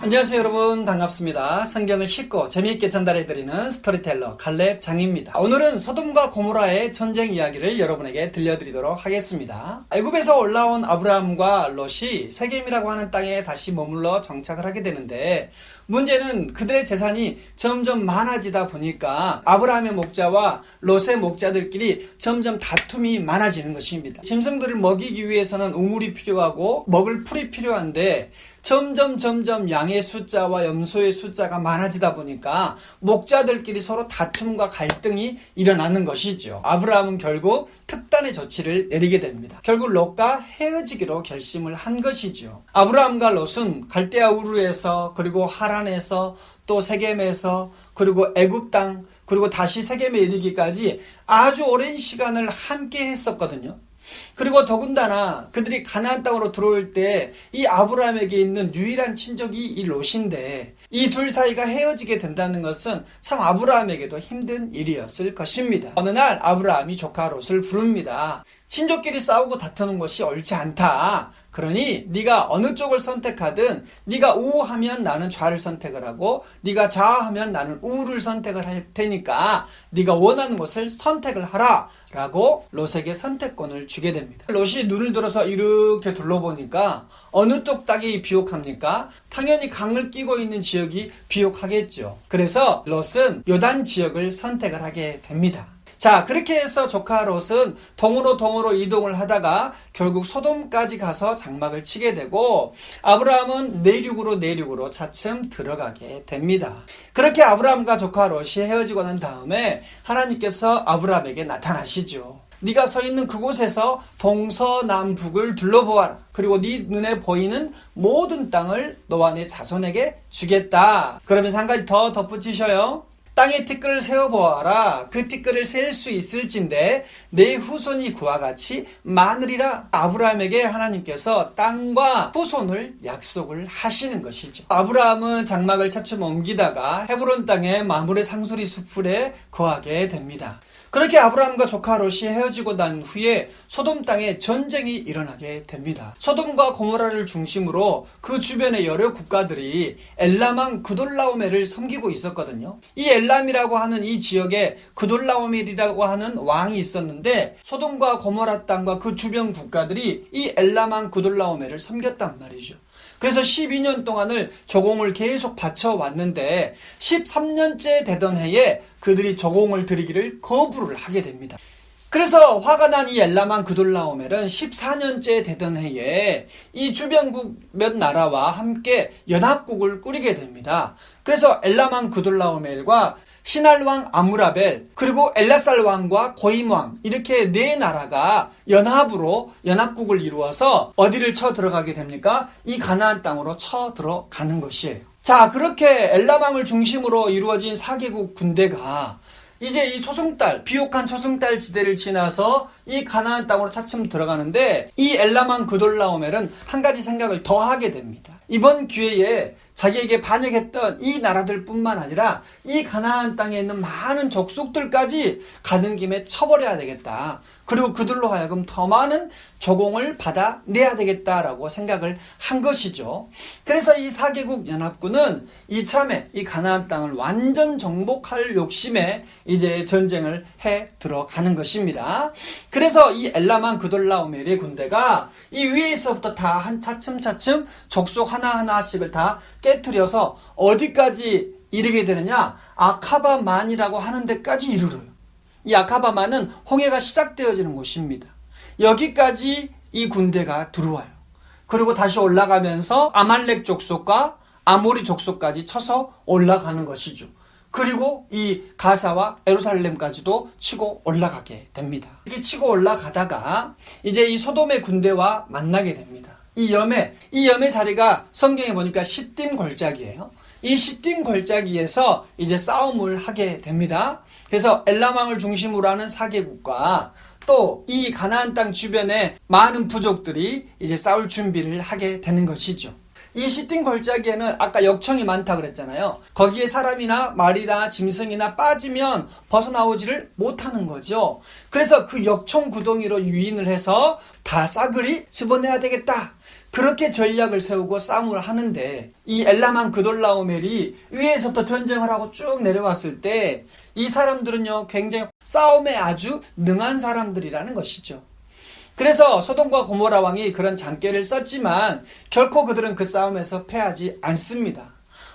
안녕하세요 여러분, 반갑습니다. 성경을 쉽고 재미있게 전달해드리는 스토리텔러 칼렙 장입니다. 오늘은 소돔과 고모라의 전쟁 이야기를 여러분에게 들려드리도록 하겠습니다. 애굽에서 올라온 아브라함과 롯이 세겜이라고 하는 땅에 다시 머물러 정착을 하게 되는데, 문제는 그들의 재산이 점점 많아지다 보니까 아브라함의 목자와 롯의 목자들끼리 점점 다툼이 많아지는 것입니다. 짐승들을 먹이기 위해서는 우물이 필요하고 먹을 풀이 필요한데, 점점 양의 숫자와 염소의 숫자가 많아지다 보니까 목자들끼리 서로 다툼과 갈등이 일어나는 것이죠. 아브라함은 결국 특단의 조치를 내리게 됩니다. 결국 롯과 헤어지기로 결심을 한 것이죠. 아브라함과 롯은 갈대아 우르에서, 그리고 하란에서, 또 세겜에서, 그리고 애굽 땅, 그리고 다시 세겜에 이르기까지 아주 오랜 시간을 함께 했었거든요. 그리고 더군다나 그들이 가나안 땅으로 들어올 때 이 아브라함에게 있는 유일한 친족이 이 롯인데, 이 둘 사이가 헤어지게 된다는 것은 참 아브라함에게도 힘든 일이었을 것입니다. 어느 날 아브라함이 조카 롯을 부릅니다. 친족끼리 싸우고 다투는 것이 옳지 않다. 그러니 네가 어느 쪽을 선택하든, 네가 우하면 나는 좌를 선택을 하고, 네가 좌하면 나는 우를 선택을 할 테니까 네가 원하는 것을 선택을 하라 라고 롯에게 선택권을 주게 됩니다. 롯이 눈을 들어서 이렇게 둘러보니까 어느 쪽 땅이 비옥합니까? 당연히 강을 끼고 있는 지역이 비옥하겠죠. 그래서 롯은 요단 지역을 선택을 하게 됩니다. 자, 그렇게 해서 조카 롯은 동으로 이동을 하다가 결국 소돔까지 가서 장막을 치게 되고, 아브라함은 내륙으로 차츰 들어가게 됩니다. 그렇게 아브라함과 조카 롯이 헤어지고 난 다음에 하나님께서 아브라함에게 나타나시죠. 네가 서 있는 그곳에서 동서남북을 둘러보아라. 그리고 네 눈에 보이는 모든 땅을 너와 네 자손에게 주겠다. 그러면서 한 가지 더 덧붙이셔요. 땅의 티끌을 세어보아라. 그 티끌을 셀 수 있을진데 내 후손이 그와 같이 많으리라. 아브라함에게 하나님께서 땅과 후손을 약속을 하시는 것이죠. 아브라함은 장막을 차츰 옮기다가 헤브론 땅의 마므레 상수리 숲에 거하게 됩니다. 그렇게 아브라함과 조카 롯이 헤어지고 난 후에 소돔 땅에 전쟁이 일어나게 됩니다. 소돔과 고모라를 중심으로 그 주변의 여러 국가들이 엘람왕 그돌라오멜을 섬기고 있었거든요. 이 엘람이라고 하는 이 지역에 그돌라오멜이라고 하는 왕이 있었는데, 소돔과 고모라 땅과 그 주변 국가들이 이 엘람왕 그돌라오멜을 섬겼단 말이죠. 그래서 12년 동안을 조공을 계속 바쳐왔는데 13년째 되던 해에 그들이 조공을 드리기를 거부를 하게 됩니다. 그래서 화가 난 이 엘람왕 그돌라오멜은 14년째 되던 해에 이 주변국 몇 나라와 함께 연합국을 꾸리게 됩니다. 그래서 엘람왕 그돌라오멜과 시날왕 아무라벨, 그리고 엘라살 왕과 고임왕, 이렇게 네 나라가 연합으로 연합국을 이루어서 어디를 쳐 들어가게 됩니까? 이 가나안 땅으로 쳐 들어가는 것이에요. 자, 그렇게 엘람왕을 중심으로 이루어진 4개국 군대가 이제 이 비옥한 초승달 지대를 지나서 이 가나안 땅으로 차츰 들어가는데, 이 엘람왕 그돌라오멜은 한 가지 생각을 더 하게 됩니다. 이번 기회에 자기에게 반역했던 이 나라들 뿐만 아니라 이 가나안 땅에 있는 많은 족속들까지 가는 김에 쳐버려야 되겠다. 그리고 그들로 하여금 더 많은 조공을 받아내야 되겠다라고 생각을 한 것이죠. 그래서 이 4개국 연합군은 이참에 이 가나안 땅을 완전 정복할 욕심에 이제 전쟁을 해 들어가는 것입니다. 그래서 이 엘람왕 그돌라오멜의 군대가 이 위에서부터 다 차츰 족속 하나하나씩을 다 깨트려서 어디까지 이르게 되느냐? 아카바만이라고 하는 데까지 이르러요. 이 아카바만은 홍해가 시작되어지는 곳입니다. 여기까지 이 군대가 들어와요. 그리고 다시 올라가면서 아말렉 족속과 아모리 족속까지 쳐서 올라가는 것이죠. 그리고 이 가사와 예루살렘까지도 치고 올라가게 됩니다. 이렇게 치고 올라가다가 이제 이 소돔의 군대와 만나게 됩니다. 이 염의 자리가 성경에 보니까 시딤 골짜기예요. 이 시딤 골짜기에서 이제 싸움을 하게 됩니다. 그래서 엘람왕을 중심으로 하는 4개국과 또 이 가나안 땅 주변에 많은 부족들이 이제 싸울 준비를 하게 되는 것이죠. 이 시딤 골짜기에는 아까 역청이 많다 그랬잖아요. 거기에 사람이나 말이나 짐승이나 빠지면 벗어나오지를 못하는 거죠. 그래서 그 역청 구덩이로 유인을 해서 다 싸그리 집어내야 되겠다. 그렇게 전략을 세우고 싸움을 하는데 이 엘라만 그돌라오멜이 위에서부터 전쟁을 하고 쭉 내려왔을 때 이 사람들은요 굉장히 싸움에 아주 능한 사람들이라는 것이죠. 그래서 소돔과 고모라 왕이 그런 장계를 썼지만 결코 그들은 그 싸움에서 패하지 않습니다.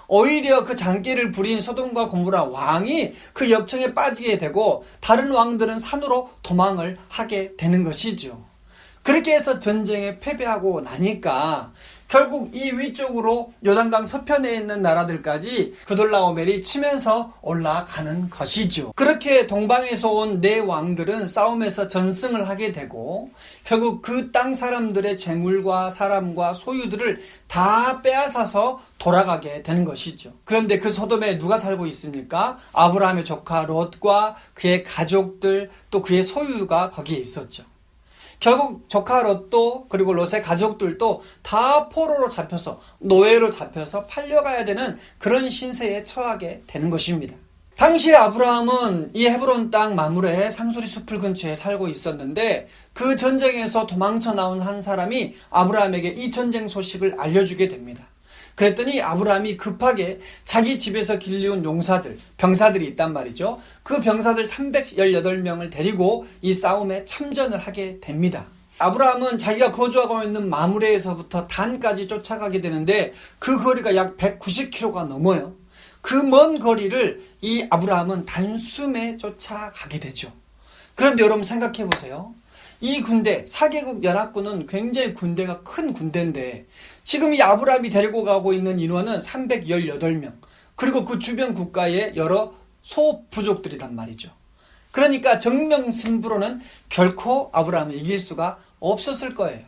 오히려 그 장계를 부린 소돔과 고모라 왕이 그 역청에 빠지게 되고 다른 왕들은 산으로 도망을 하게 되는 것이죠. 그렇게 해서 전쟁에 패배하고 나니까 결국 이 위쪽으로 요단강 서편에 있는 나라들까지 그돌라오멜이 치면서 올라가는 것이죠. 그렇게 동방에서 온 네 왕들은 싸움에서 전승을 하게 되고 결국 그 땅 사람들의 재물과 사람과 소유들을 다 빼앗아서 돌아가게 되는 것이죠. 그런데 그 소돔에 누가 살고 있습니까? 아브라함의 조카 롯과 그의 가족들 또 그의 소유가 거기에 있었죠. 결국 조카 롯도 그리고 롯의 가족들도 다 포로로 잡혀서 노예로 잡혀서 팔려가야 되는 그런 신세에 처하게 되는 것입니다. 당시 아브라함은 이 헤브론 땅 마므레 상수리 숲을 근처에 살고 있었는데 그 전쟁에서 도망쳐 나온 한 사람이 아브라함에게 이 전쟁 소식을 알려주게 됩니다. 그랬더니 아브라함이 급하게 자기 집에서 길리운 용사들, 병사들이 있단 말이죠. 그 병사들 318명을 데리고 이 싸움에 참전을 하게 됩니다. 아브라함은 자기가 거주하고 있는 마므레에서부터 단까지 쫓아가게 되는데 그 거리가 약 190km가 넘어요. 그 먼 거리를 이 아브라함은 단숨에 쫓아가게 되죠. 그런데 여러분 생각해 보세요. 이 군대, 4개국 연합군은 굉장히 군대가 큰 군대인데 지금 이 아브라함이 데리고 가고 있는 인원은 318명. 그리고 그 주변 국가의 여러 소부족들이란 말이죠. 그러니까 정명승부로는 결코 아브라함을 이길 수가 없었을 거예요.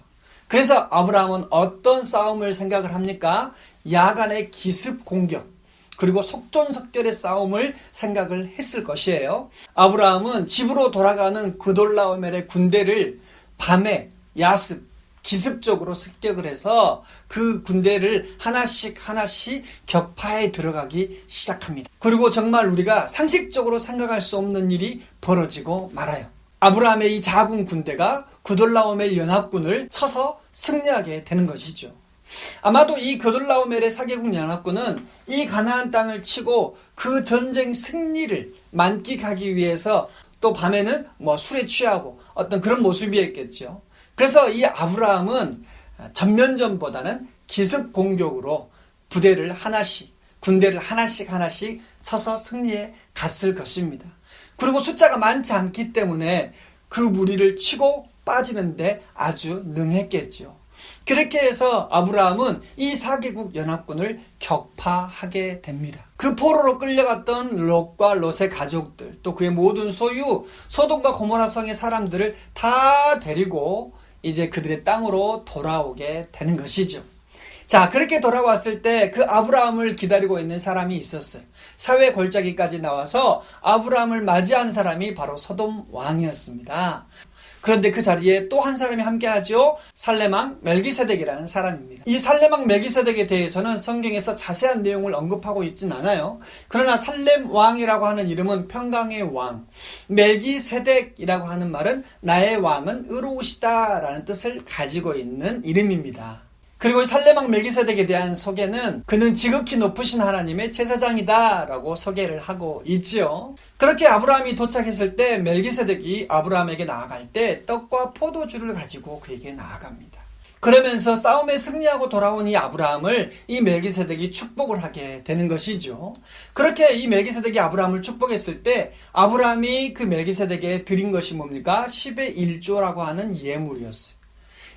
그래서 아브라함은 어떤 싸움을 생각을 합니까? 야간의 기습 공격. 그리고 속전속결의 싸움을 생각을 했을 것이에요. 아브라함은 집으로 돌아가는 그돌라오멜의 군대를 밤에 야습, 기습적으로 습격을 해서 그 군대를 하나씩 격파해 들어가기 시작합니다. 그리고 정말 우리가 상식적으로 생각할 수 없는 일이 벌어지고 말아요. 아브라함의 이 작은 군대가 그돌라오멜 연합군을 쳐서 승리하게 되는 것이죠. 아마도 이 그돌라오멜의 4개국 연합군은 이 가나안 땅을 치고 그 전쟁 승리를 만끽하기 위해서 또 밤에는 술에 취하고 어떤 그런 모습이었겠죠. 그래서 이 아브라함은 전면전보다는 기습 공격으로 군대를 하나씩 쳐서 승리해 갔을 것입니다. 그리고 숫자가 많지 않기 때문에 그 무리를 치고 빠지는데 아주 능했겠죠. 그렇게 해서 아브라함은 이 4개국 연합군을 격파하게 됩니다. 그 포로로 끌려갔던 롯과 롯의 가족들, 또 그의 모든 소유, 소돔과 고모라 성의 사람들을 다 데리고 이제 그들의 땅으로 돌아오게 되는 것이죠. 자, 그렇게 돌아왔을 때 그 아브라함을 기다리고 있는 사람이 있었어요. 사회 골짜기까지 나와서 아브라함을 맞이한 사람이 바로 소돔 왕이었습니다. 그런데 그 자리에 또 한 사람이 함께하죠. 살렘왕 멜기세덱이라는 사람입니다. 이 살렘왕 멜기세덱에 대해서는 성경에서 자세한 내용을 언급하고 있진 않아요. 그러나 살렘왕이라고 하는 이름은 평강의 왕, 멜기세덱이라고 하는 말은 나의 왕은 의로우시다라는 뜻을 가지고 있는 이름입니다. 그리고 살렘왕 멜기세덱에 대한 소개는 그는 지극히 높으신 하나님의 제사장이다 라고 소개를 하고 있지요. 그렇게 아브라함이 도착했을 때 멜기세덱이 아브라함에게 나아갈 때 떡과 포도주를 가지고 그에게 나아갑니다. 그러면서 싸움에 승리하고 돌아온 이 아브라함을 이 멜기세덱이 축복을 하게 되는 것이죠. 그렇게 이 멜기세덱이 아브라함을 축복했을 때 아브라함이 그 멜기세덱에 드린 것이 뭡니까? 10의 1조라고 하는 예물이었어요.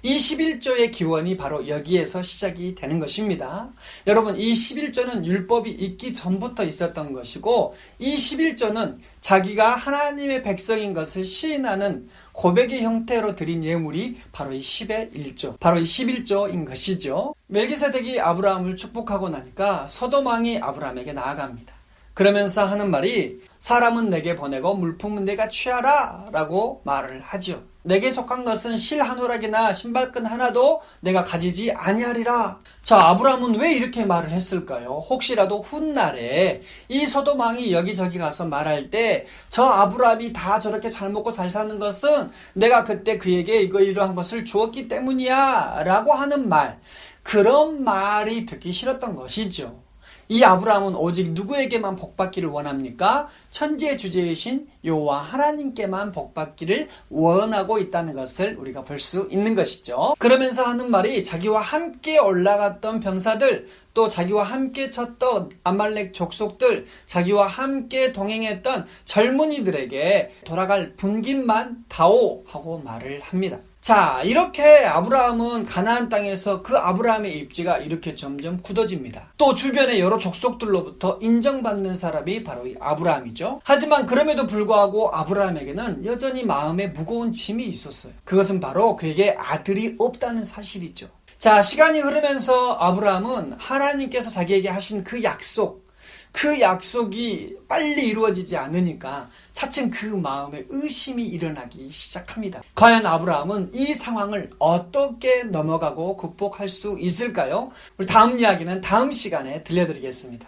이 11조의 기원이 바로 여기에서 시작이 되는 것입니다. 여러분, 이 11조는 율법이 있기 전부터 있었던 것이고 이 11조는 자기가 하나님의 백성인 것을 시인하는 고백의 형태로 드린 예물이 바로 이 10의 1조, 바로 이 11조인 것이죠. 멜기세덱이 아브라함을 축복하고 나니까 소돔 왕이 아브라함에게 나아갑니다. 그러면서 하는 말이 사람은 내게 보내고 물품은 내가 취하라 라고 말을 하죠. 내게 속한 것은 실 한 오락이나 신발끈 하나도 내가 가지지 아니하리라. 자, 아브라함은 왜 이렇게 말을 했을까요? 혹시라도 훗날에 이 소돔 왕이 여기저기 가서 말할 때 저 아브라함이 다 저렇게 잘 먹고 잘 사는 것은 내가 그때 그에게 이러한 것을 주었기 때문이야 라고 하는 말, 그런 말이 듣기 싫었던 것이죠. 이 아브라함은 오직 누구에게만 복받기를 원합니까? 천지의 주제이신 여호와 하나님께만 복받기를 원하고 있다는 것을 우리가 볼 수 있는 것이죠. 그러면서 하는 말이 자기와 함께 올라갔던 병사들, 또 자기와 함께 쳤던 아말렉 족속들, 자기와 함께 동행했던 젊은이들에게 돌아갈 분깃만 다오 하고 말을 합니다. 자, 이렇게 아브라함은 가나안 땅에서 그 아브라함의 입지가 이렇게 점점 굳어집니다. 또 주변의 여러 족속들로부터 인정받는 사람이 바로 이 아브라함이죠. 하지만 그럼에도 불구하고 아브라함에게는 여전히 마음에 무거운 짐이 있었어요. 그것은 바로 그에게 아들이 없다는 사실이죠. 자, 시간이 흐르면서 아브라함은 하나님께서 자기에게 하신 그 약속이 빨리 이루어지지 않으니까 차츰 그 마음에 의심이 일어나기 시작합니다. 과연 아브라함은 이 상황을 어떻게 넘어가고 극복할 수 있을까요? 우리 다음 이야기는 다음 시간에 들려드리겠습니다.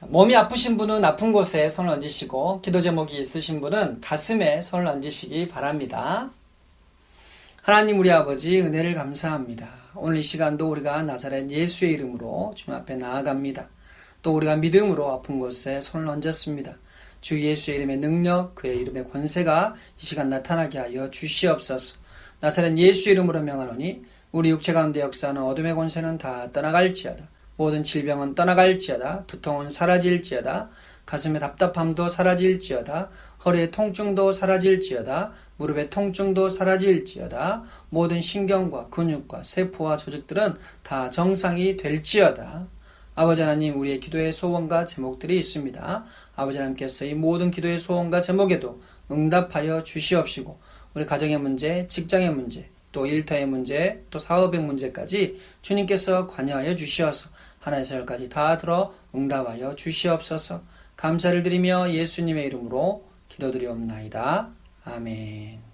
몸이 아프신 분은 아픈 곳에 손을 얹으시고, 기도 제목이 있으신 분은 가슴에 손을 얹으시기 바랍니다. 하나님 우리 아버지, 은혜를 감사합니다. 오늘 이 시간도 우리가 나사렛 예수의 이름으로 주님 앞에 나아갑니다. 또 우리가 믿음으로 아픈 곳에 손을 얹었습니다. 주 예수의 이름의 능력, 그의 이름의 권세가 이 시간 나타나게 하여 주시옵소서. 나사렛 예수의 이름으로 명하노니 우리 육체 가운데 역사하는 어둠의 권세는 다 떠나갈지어다. 모든 질병은 떠나갈지어다. 두통은 사라질지어다. 가슴의 답답함도 사라질지어다. 허리의 통증도 사라질지어다. 무릎의 통증도 사라질지어다. 모든 신경과 근육과 세포와 조직들은 다 정상이 될지어다. 아버지 하나님, 우리의 기도의 소원과 제목들이 있습니다. 아버지 하나님께서 이 모든 기도의 소원과 제목에도 응답하여 주시옵시고, 우리 가정의 문제, 직장의 문제, 또 일터의 문제, 또 사업의 문제까지 주님께서 관여하여 주시어서 하나의 사역까지 다 들어 응답하여 주시옵소서. 감사를 드리며 예수님의 이름으로 기도드리옵나이다. 아멘.